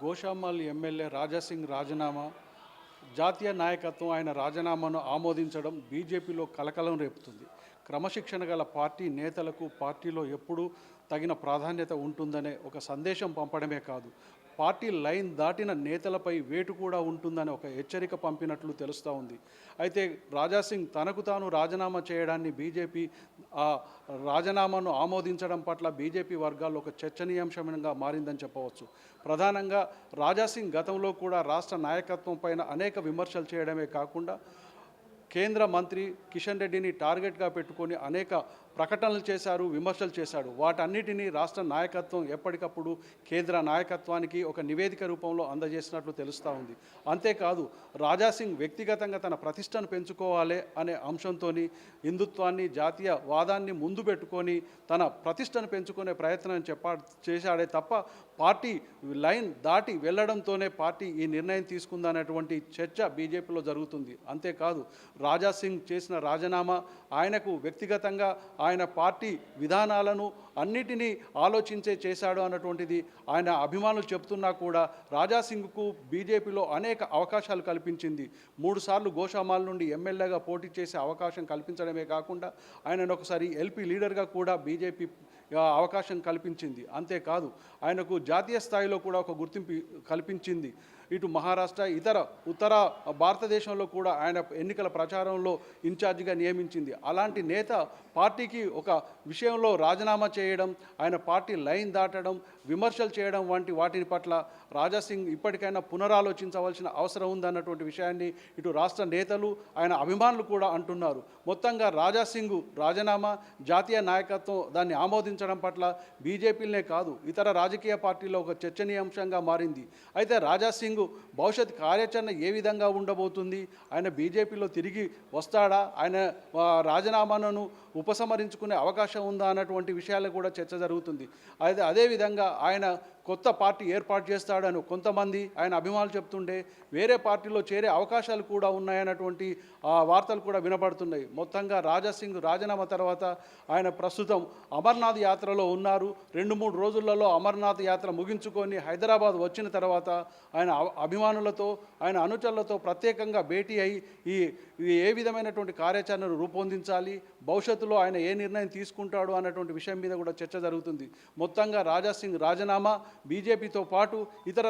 Goshamahal MLA Raja Singh రాజీనామా, జాతీయ నాయకత్వం ఆయన రాజీనామాను ఆమోదించడం బీజేపీలో కలకలం రేపుతుంది. క్రమశిక్షణ గల పార్టీ నేతలకు పార్టీలో ఎప్పుడూ తగిన ప్రాధాన్యత ఉంటుందనే ఒక సందేశం పంపడమే కాదు, పార్టీ లైన్ దాటిన నేతలపై వేటు కూడా ఉంటుందనే ఒక హెచ్చరిక పంపినట్లు తెలుస్తూ ఉంది. అయితే రాజాసింగ్ తనకు తాను రాజీనామా చేయడాన్ని బీజేపీ ఆ రాజీనామాను ఆమోదించడం పట్ల బీజేపీ వర్గాల్లో ఒక చర్చనీయాంశంగా మారిందని చెప్పవచ్చు. ప్రధానంగా రాజాసింగ్ గతంలో కూడా రాష్ట్ర నాయకత్వం పైన అనేక విమర్శలు చేయడమే కాకుండా కేంద్ర మంత్రి కిషన్ రెడ్డిని టార్గెట్గా పెట్టుకొని అనేక ప్రకటనలు చేశారు, విమర్శలు చేశాడు. వాటన్నిటినీ రాష్ట్ర నాయకత్వం ఎప్పటికప్పుడు కేంద్ర నాయకత్వానికి ఒక నివేదిక రూపంలో అందజేసినట్లు తెలుస్తూ ఉంది. అంతేకాదు రాజాసింగ్ వ్యక్తిగతంగా తన ప్రతిష్టను పెంచుకోవాలి అనే అంశంతో హిందుత్వాన్ని, జాతీయ వాదాన్ని ముందు పెట్టుకొని తన ప్రతిష్టను పెంచుకునే ప్రయత్నం చేశాడే తప్ప పార్టీ లైన్ దాటి వెళ్లడంతోనే పార్టీ ఈ నిర్ణయం తీసుకుందనేటువంటి చర్చ బీజేపీలో జరుగుతుంది. అంతేకాదు రాజాసింగ్ చేసిన రాజీనామా ఆయనకు వ్యక్తిగతంగా ఆయన పార్టీ విధానాలను అన్నిటినీ ఆలోచించే చేశాడు అన్నటువంటిది ఆయన అభిమానులు చెప్తున్నా కూడా రాజాసింగ్కు బీజేపీలో అనేక అవకాశాలు కల్పించింది. 3 సార్లు గోషామాల్ నుండి ఎమ్మెల్యేగా పోటీ చేసే అవకాశం కల్పించడమే కాకుండా ఆయనను ఒకసారి ఎల్పీ లీడర్గా కూడా బీజేపీ అవకాశం కల్పించింది. అంతేకాదు ఆయనకు జాతీయ స్థాయిలో కూడా ఒక గుర్తింపు కల్పించింది. ఇటు మహారాష్ట్ర, ఇతర ఉత్తర భారతదేశంలో కూడా ఆయన ఎన్నికల ప్రచారంలో ఇన్ఛార్జిగా నియమించింది. అలాంటి నేత పార్టీకి ఒక విషయంలో రాజీనామా చేయడం, ఆయన పార్టీ లైన్ దాటడం, విమర్శలు చేయడం వంటి వాటిని పట్ల రాజాసింగ్ ఇప్పటికైనా పునరాలోచించవలసిన అవసరం ఉందన్నటువంటి విషయాన్ని ఇటు రాష్ట్ర నేతలు, ఆయన అభిమానులు కూడా అంటున్నారు. మొత్తంగా రాజాసింగ్ రాజీనామా, జాతీయ నాయకత్వం దాన్ని ఆమోదించడం పట్ల బీజేపీలనే కాదు ఇతర రాజకీయ పార్టీలో ఒక చర్చనీయాంశంగా మారింది. అయితే రాజాసింగ్ భవిష్యత్ కార్యాచరణ ఏ విధంగా ఉండబోతుంది, ఆయన బీజేపీలో తిరిగి వస్తాడా, ఆయన రాజీనామాను ఉపసంహరించుకునే అవకాశం ఉందా అన్నటువంటి విషయాలు కూడా చర్చ జరుగుతుంది. అయితే అదేవిధంగా ఆయన కొత్త పార్టీ ఏర్పాటు చేస్తాడని కొంతమంది ఆయన అభిమానులు చెప్తుండే వేరే పార్టీలో చేరే అవకాశాలు కూడా ఉన్నాయన్నటువంటి వార్తలు కూడా వినపడుతున్నాయి. మొత్తంగా రాజాసింగ్ రాజీనామా తర్వాత ఆయన ప్రస్తుతం అమర్నాథ్ యాత్రలో ఉన్నారు. 2-3 రోజులలో అమర్నాథ్ యాత్ర ముగించుకొని హైదరాబాద్ వచ్చిన తర్వాత ఆయన అభిమానులతో, ఆయన అనుచరులతో ప్రత్యేకంగా భేటీ అయి ఈ ఏ విధమైనటువంటి కార్యాచరణను రూపొందించాలి, భవిష్యత్తులో ఆయన ఏ నిర్ణయం తీసుకుంటాడు అన్నటువంటి విషయం మీద కూడా చర్చ జరుగుతుంది. మొత్తంగా రాజాసింగ్ రాజీనామా బీజేపీతో పాటు ఇతర